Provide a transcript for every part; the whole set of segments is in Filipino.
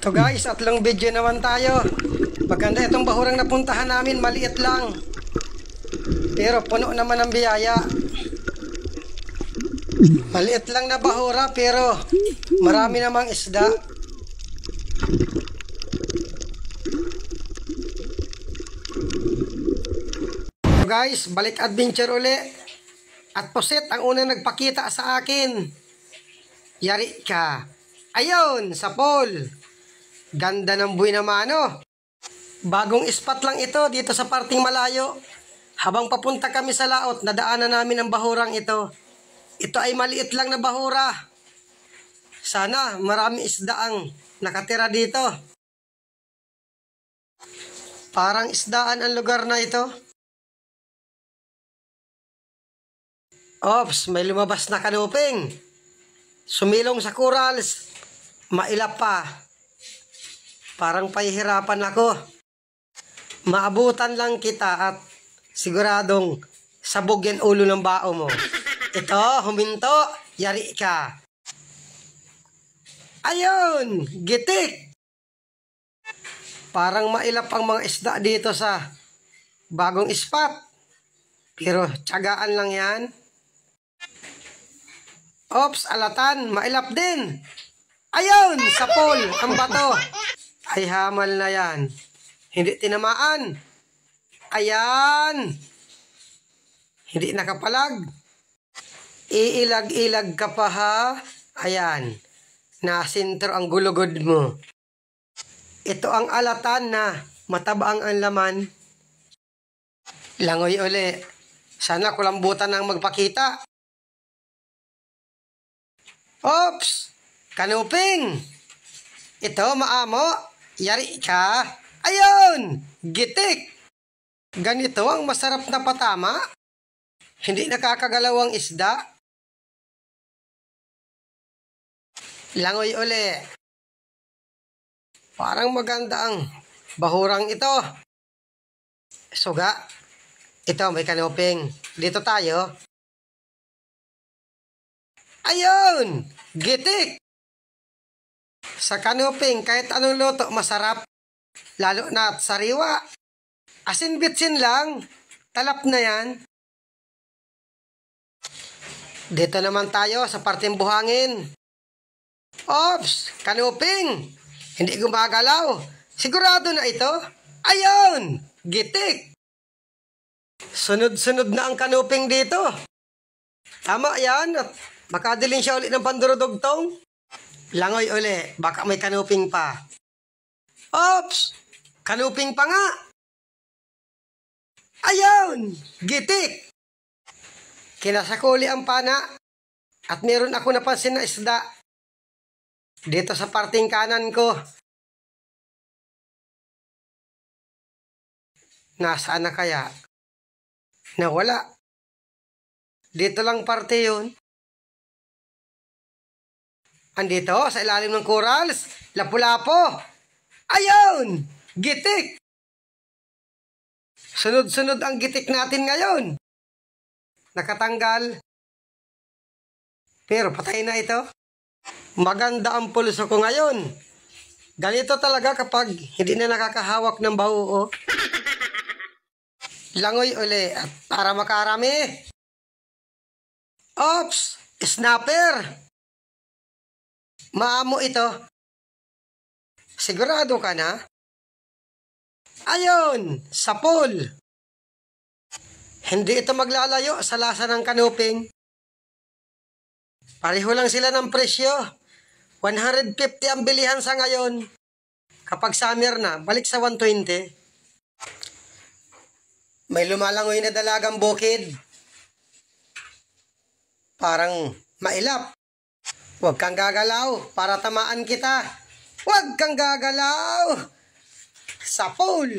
So guys, tatlong video naman tayo. Maganda itong bahurang napuntahan namin, maliit lang. Pero puno naman ng biyaya. Maliit lang na bahura pero marami namang isda. So guys, balik adventure uli. At Puset ang unang nagpakita sa akin. Yari ka. Ayun, sa pool. Ganda ng buhay naman, oh. Bagong spot lang ito dito sa parting malayo. Habang papunta kami sa laot, nadaanan namin ang bahurang ito. Ito ay maliit lang na bahura. Sana marami isda ang nakatira dito. Parang isdaan ang lugar na ito. Ops, may lumabas na kanuping. Sumilong sa corals. Mailap pa. Parang pahihirapan ako. Maabutan lang kita at siguradong sabog yan ulo ng bao mo. Ito, huminto. Yari ka. Ayun, gitik. Parang mailap ang mga isda dito sa bagong spot. Pero tiyagaan lang yan. Ops, alatan, mailap din. Ayun, sa pool, ang bato. Ay, hamal na yan. Hindi tinamaan. Ayan. Hindi nakapalag. Iilag-ilag ka pa ha. Ayan. Nasintro ang gulugod mo. Ito ang alatan na matabang ang laman. Langoy uli. Sana kulambutan ang magpakita. Ops! Kanuping! Ito, maamo. Yari ka. Ayun! Gitik! Ganito ang masarap na patama. Hindi nakakagalaw ang isda. Langoy uli. Parang maganda ang bahurang ito. Suga. Ito, may kanuping. Dito tayo. Ayun! Gitik! Sa kanuping, kahit anong luto, masarap. Lalo na sariwa. Asin bitsin lang. Talap na yan. Dito naman tayo sa parteng buhangin. Ops! Kanuping! Hindi gumagalaw. Sigurado na ito. Ayun! Gitik! Sunod-sunod na ang kanuping dito. Tama yan. At makadiling siya ulit ng pandurudugtong. Langoy uli. Baka may kanuping pa. Ops! Kanuping pa nga. Ayun! Gitik! Kinasakuli ang pana. At meron ako napansin na isda. Dito sa parting kanan ko. Nasaan na kaya? Nawala. Dito lang parte yun. Andito, sa ilalim ng corals. Lapu-lapo. Ayun! Gitik! Sunod-sunod ang gitik natin ngayon. Nakatanggal. Pero patay na ito. Maganda ang pulso ko ngayon. Ganito talaga kapag hindi na nakakahawak ng bao. Langoy uli at para makarami. Ops! Snapper! Maamo ito. Sigurado ka na? Ayun! Sa pool. Hindi ito maglalayo sa lasa ng kanuping. Pareho lang sila ng presyo. 150 ang bilihan sa ngayon. Kapag summer na, balik sa 120. May lumalangoy na dalagang bukid. Parang mailap. Huwag kang gagalaw para tamaan kita. Huwag kang gagalaw. Sa pool.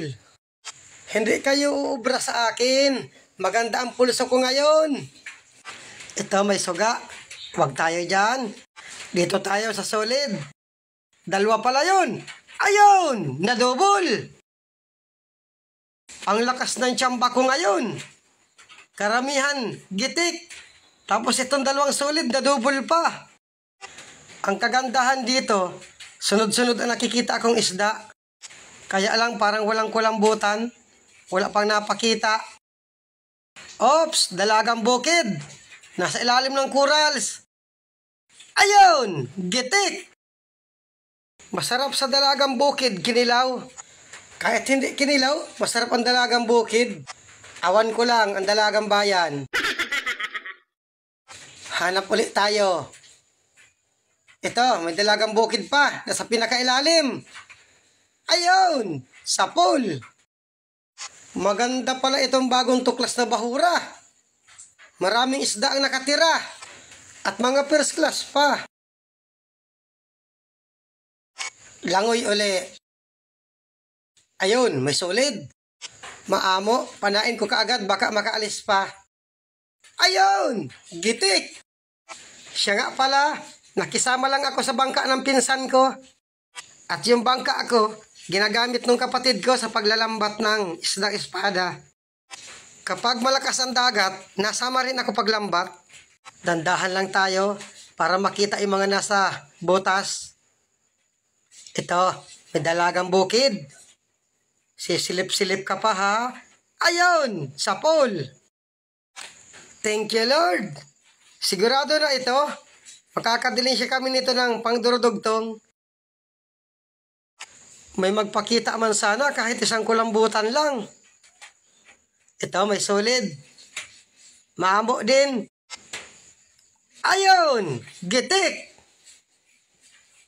Hindi kayo uubra sa akin. Maganda ang pulso ko ngayon. Ito may suga. Huwag tayo dyan. Dito tayo sa solid. Dalawa pala yun. Ayun! Nadubol! Ang lakas ng tiyamba ko ngayon. Karamihan, gitik. Tapos itong dalawang solid, nadubol pa. Ang kagandahan dito, Sunod-sunod ang nakikita akong isda. Kaya lang parang walang kulambutan. Wala pang napakita. Ops! Dalagang bukid. Nasa ilalim ng corals. Ayun! Gitik! Masarap sa dalagang bukid, kinilaw. Kahit hindi kinilaw, masarap ang dalagang bukid. Awan ko lang ang dalagang bayan. Hanap ulit tayo. Ito, may dalagang bukid pa. Nasa pinakailalim. Ayun! Sa pool. Maganda pala itong bagong tuklas na bahura. Maraming isda ang nakatira. At mga first class pa. Langoy uli. Ayun, may solid. Maamo, panain ko kaagad baka makaalis pa. Ayun! Gitik! Siya nga pala, nakisama lang ako sa bangka ng pinsan ko. At yung bangka ako, ginagamit ng kapatid ko sa paglalambat ng isdang espada. Kapag malakas ang dagat, nasama rin ako paglambat. Dandahan lang tayo para makita yung mga nasa butas. Ito, may dalagang bukid. Sisilip-silip ka pa ha. Ayun, sa pool. Thank you Lord. Sigurado na ito, makakadiling siya kami nito ng pangdurudugtong. May magpakita man sana kahit isang kulambutan lang. Ito, may solid. Maamo din. Ayun, gitik.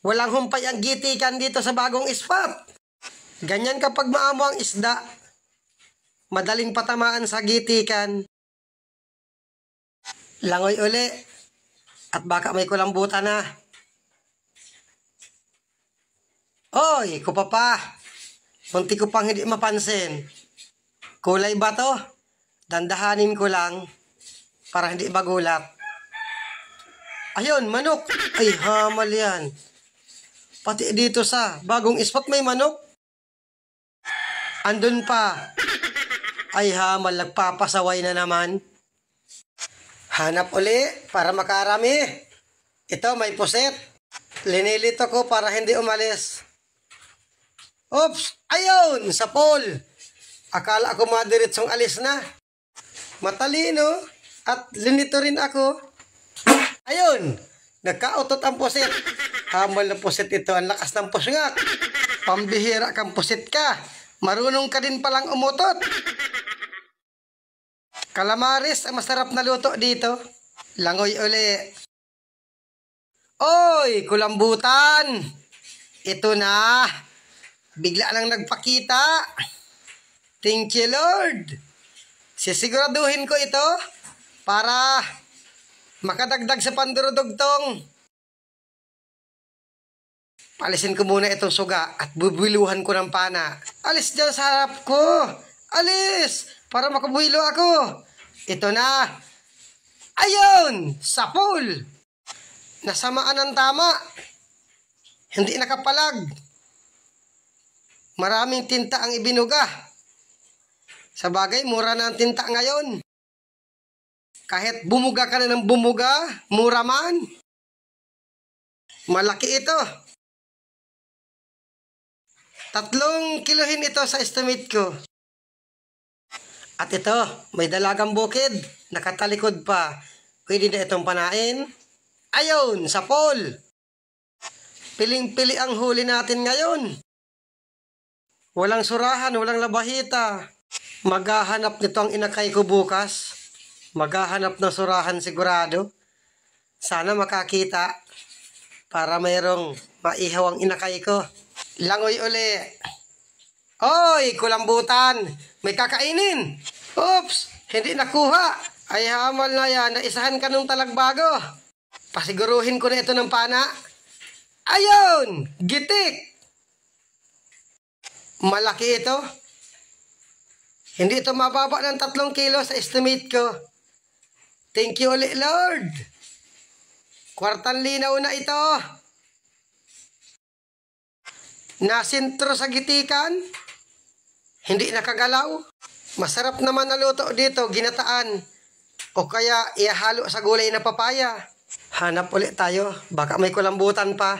Walang humpay ang gitikan dito sa bagong spot. Ganyan kapag maamo ang isda. Madaling patamaan sa gitikan. Langoy uli. At baka may kulambutan na. Oy, kupa pa. Munti ko pang hindi mapansin. Kulay ba to? Dandahanin ko lang para hindi magulat. Ayun, manok. Ay, hamal yan. Pati dito sa bagong spot may manok. Andun pa. Ay, hamal. Nagpapasaway na naman. Hanap uli para makarami. Ito, may puset. Linilito ko para hindi umalis. Oops! Ayun! Sa pool. Akala ko madiritsong alis na. Matalino. At linito rin ako. Ayun! Nagkautot ang puset. Hamal na puset ito. Ang lakas ng pusngak. Pambihira kang puset ka. Marunong ka din palang umutot. Calamares ang masarap na luto dito. Langoy uli. Oy! Kulambutan! Ito na. Bigla lang nagpakita. Thank you Lord. Sisiguraduhin ko ito para makadagdag sa pandurudugtong. Palisin ko muna itong suga at bubuiluhan ko ng pana. Alis dyan sa harap ko. Alis! Para makabuilo ako. Ito na. Ayun! Sa pool. Nasamaan ang tama. Hindi nakapalag. Maraming tinta ang ibinuga. Sa bagay, mura na ang tinta ngayon. Kahit bumuga ka na ng bumuga, mura man. Malaki ito. 3 kilohin ito sa estimate ko. At ito, may dalagang bukid. Nakatalikod pa. Pwede na itong panain. Ayun, sa pool. Piling-pili ang huli natin ngayon. Walang surahan, walang labahita. Maghahanap nito ang inakay ko bukas. Maghahanap ng surahan sigurado. Sana makakita para mayroong maihaw ang inakay ko. Langoy uli. Oy, kulambutan. May kakainin. Oops, hindi nakuha. Ay hamal na yan. Naisahan ka nung talagbago. Pasiguruhin ko na ito ng pana. Ayun, gitik. Malaki ito. Hindi ito mababa ng 3 kilo sa estimate ko. Thank you ulit, Lord. Kwartang linaw na ito. Nasintro sa gitikan. Hindi nakagalaw. Masarap naman na luto dito, ginataan. O kaya ihalo sa gulay na papaya. Hanap ulit tayo. Baka may kulambutan pa.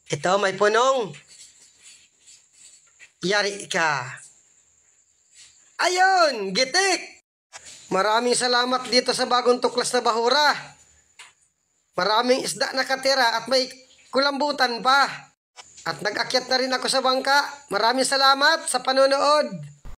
Ito, may punong. Yari ka. Ayun, gitik! Maraming salamat dito sa bagong tuklas na bahura. Maraming isda nakatira at may kulambutan pa. At nag-akyat na rin ako sa bangka. Maraming salamat sa panonood.